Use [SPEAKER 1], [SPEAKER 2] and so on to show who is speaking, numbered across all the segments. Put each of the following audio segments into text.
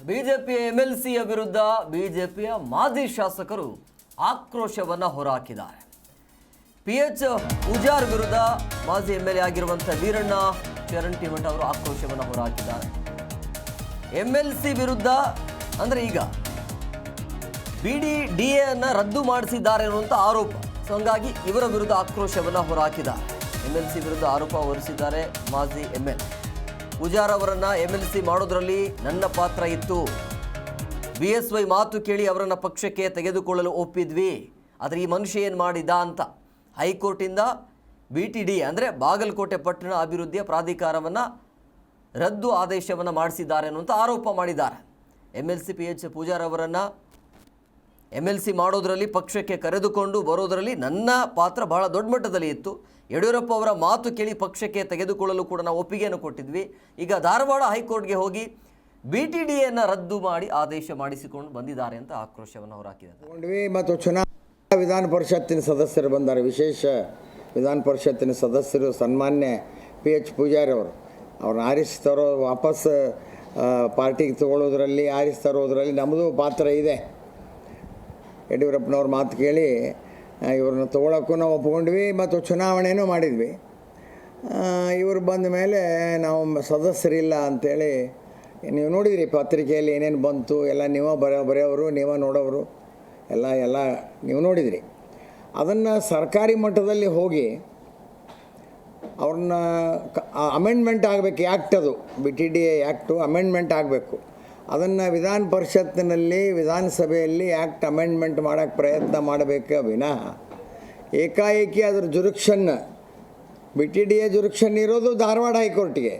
[SPEAKER 1] ಬಿಜೆಪಿಯ ಎಂಎಲ್ಸಿಯ ವಿರುದ್ಧ ಬಿಜೆಪಿಯ ಮಾಜಿ ಶಾಸಕರು ಆಕ್ರೋಶವನ್ನು ಹೊರಹಾಕಿದ್ದಾರೆ. PH ಪೂಜಾರ್ ವಿರುದ್ಧ ಮಾಜಿ ಎಂಎಲ್ಎ ಆಗಿರುವಂಥ ವೀರಣ್ಣ ಚರಂಟಿಮಠ ಅವರು ಆಕ್ರೋಶವನ್ನು ಹೊರಹಾಕಿದ್ದಾರೆ. ಎಂಎಲ್ಸಿ ವಿರುದ್ಧ ಅಂದರೆ ಈಗ BDDA ಅನ್ನು ರದ್ದು ಮಾಡಿಸಿದ್ದಾರೆ ಅನ್ನುವಂಥ ಆರೋಪ. ಸೊ ಹಂಗಾಗಿ ಇವರ ವಿರುದ್ಧ ಆಕ್ರೋಶವನ್ನು ಹೊರಹಾಕಿದ್ದಾರೆ. ಎಂಎಲ್ಸಿ ವಿರುದ್ಧ ಆರೋಪ ಹೊರಿಸಿದ್ದಾರೆ ಮಾಜಿ ಎಂಎಲ್ಎ. ಪೂಜಾರ್ ಅವರನ್ನು ಎಂಎಲ್ಸಿ ಮಾಡೋದ್ರಲ್ಲಿ ನನ್ನ ಪಾತ್ರ ಇತ್ತು. BSY ಮಾತು ಕೇಳಿ ಅವರನ್ನು ಪಕ್ಷಕ್ಕೆ ತೆಗೆದುಕೊಳ್ಳಲು ಒಪ್ಪಿದ್ವಿ. ಆದರೆ ಈ ಮನುಷ್ಯ ಏನು ಮಾಡಿದ ಅಂತ ಹೈಕೋರ್ಟಿಂದ BTDA ಅಂದರೆ ಬಾಗಲಕೋಟೆ ಪಟ್ಟಣ ಅಭಿವೃದ್ಧಿಯ ಪ್ರಾಧಿಕಾರವನ್ನು ರದ್ದು ಆದೇಶವನ್ನು ಮಾಡಿಸಿದ್ದಾರೆ ಅನ್ನುವಂಥ ಆರೋಪ ಮಾಡಿದ್ದಾರೆ. MLC PH ಪೂಜಾರ್ ಅವರನ್ನು MLC ಮಾಡೋದರಲ್ಲಿ ಪಕ್ಷಕ್ಕೆ ಕರೆದುಕೊಂಡು ಬರೋದರಲ್ಲಿ ನನ್ನ ಪಾತ್ರ ಬಹಳ ದೊಡ್ಡ ಮಟ್ಟದಲ್ಲಿ ಇತ್ತು. ಯಡಿಯೂರಪ್ಪ ಅವರ ಮಾತು ಕೇಳಿ ಪಕ್ಷಕ್ಕೆ ತೆಗೆದುಕೊಳ್ಳಲು ಕೂಡ ನಾವು ಒಪ್ಪಿಗೆಯನ್ನು ಕೊಟ್ಟಿದ್ವಿ. ಈಗ ಧಾರವಾಡ ಹೈಕೋರ್ಟ್ಗೆ ಹೋಗಿ BTDAಯನ್ನು ರದ್ದು ಮಾಡಿ ಆದೇಶ ಮಾಡಿಸಿಕೊಂಡು ಬಂದಿದ್ದಾರೆ ಅಂತ ಆಕ್ರೋಶವನ್ನು ಹೊರಹಾಕಿದ್ದಾರೆ.
[SPEAKER 2] ಮತ್ತು ಚುನಾವಣಾ ವಿಧಾನ ಪರಿಷತ್ತಿನ ಸದಸ್ಯರು ಬಂದ್ದಾರೆ. ವಿಶೇಷ ವಿಧಾನ ಪರಿಷತ್ತಿನ ಸದಸ್ಯರು ಸನ್ಮಾನ್ಯ PH ಪೂಜಾರಿ ಅವರು ಅವ್ರನ್ನ ಆರಿಸ್ತರೋ ವಾಪಸ್ ಪಾರ್ಟಿಗೆ ತಗೊಳ್ಳೋದ್ರಲ್ಲಿ ಆರಿಸ್ತರೋದ್ರಲ್ಲಿ ನಮ್ಮದು ಪಾತ್ರ ಇದೆ. ಯಡಿಯೂರಪ್ಪನವ್ರ ಮಾತು ಕೇಳಿ ಇವ್ರನ್ನ ತೊಗೊಳಕ್ಕೂ ನಾವು ಒಪ್ಕೊಂಡ್ವಿ ಮತ್ತು ಚುನಾವಣೆನೂ ಮಾಡಿದ್ವಿ. ಇವರು ಬಂದ ಮೇಲೆ ನಾವು ಸದಸ್ಯರಿಲ್ಲ ಅಂಥೇಳಿ ನೀವು ನೋಡಿದ್ರಿ ಪತ್ರಿಕೆಯಲ್ಲಿ ಏನೇನು ಬಂತು ಎಲ್ಲ ನೀವೇ ಬರೆಯೋರು ನೀವೇ ನೋಡೋರು ಎಲ್ಲ ನೀವು ನೋಡಿದ್ರಿ. ಅದನ್ನು ಸರ್ಕಾರಿ ಮಟ್ಟದಲ್ಲಿ ಹೋಗಿ ಅವ್ರನ್ನ ಅಮೆಂಡ್ಮೆಂಟ್ ಆಗಬೇಕು. ಆ್ಯಕ್ಟ್ ಅದು BTDA ಆ್ಯಕ್ಟು ಅಮೆಂಡ್ಮೆಂಟ್ ಆಗಬೇಕು. ಅದನ್ನು ವಿಧಾನ ಪರಿಷತ್ತಿನಲ್ಲಿ ವಿಧಾನಸಭೆಯಲ್ಲಿ ಆ್ಯಕ್ಟ್ ಅಮೆಂಡ್ಮೆಂಟ್ ಮಾಡೋಕ್ಕೆ ಪ್ರಯತ್ನ ಮಾಡಬೇಕು ವಿನಃ ಏಕಾಏಕಿ ಅದ್ರ ಜುರಿಕ್ಷನ್ BTDA ಜುರಿಕ್ಷನ್ ಇರೋದು ಧಾರವಾಡ ಹೈಕೋರ್ಟ್ಗೆ.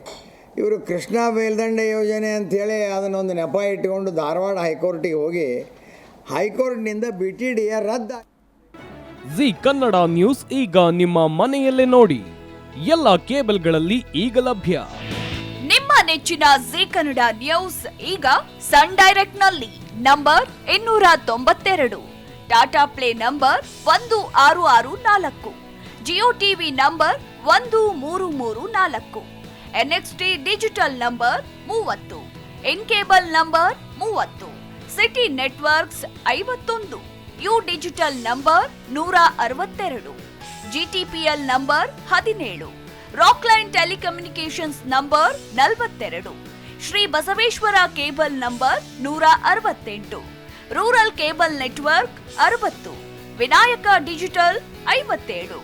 [SPEAKER 2] ಇವರು ಕೃಷ್ಣಾ ಮೇಲ್ದಂಡೆ ಯೋಜನೆ ಅಂಥೇಳಿ ಅದನ್ನೊಂದು ನೆಪ ಇಟ್ಕೊಂಡು ಧಾರವಾಡ ಹೈಕೋರ್ಟಿಗೆ ಹೋಗಿ ಹೈಕೋರ್ಟ್ನಿಂದ BTDA ರದ್ದು.
[SPEAKER 3] ಜಿ ಕನ್ನಡ ನ್ಯೂಸ್ ಈಗ ನಿಮ್ಮ ಮನೆಯಲ್ಲೇ ನೋಡಿ. ಎಲ್ಲ ಕೇಬಲ್ಗಳಲ್ಲಿ ಈಗ ಲಭ್ಯ.
[SPEAKER 4] ನಿಮ್ಮ ನೆಚ್ಚಿನ ಜಿ ಕನ್ನಡ ನ್ಯೂಸ್ ಈಗ ಸನ್ ಡೈರೆಕ್ಟ್ ನಲ್ಲಿ number 292, Tata play number 1664, Jio TV number 1334, NXT digital number 30, in cable number 30, city networks 51, U digital number 162, GTPL number 17, Rockline telecommunications number 42, Shri Basaveshwara cable number 168, rural cable network 60, Vinayaka digital 57,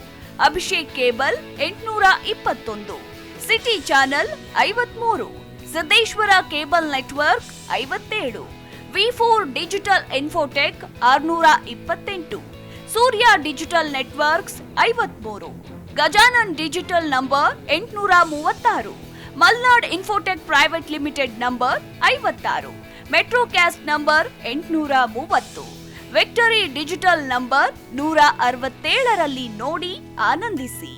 [SPEAKER 4] Abhishek cable 821, city channel 53, Siddeshwara cable network 57, V4 digital Infotech 628, Surya digital networks 53, Gajanan digital number 836, Malnad Infotech Private Limited number 56, Metrocast number 830, Victory Digital number 167ರಲ್ಲಿ ನೋಡಿ ಆನಂದಿಸಿ.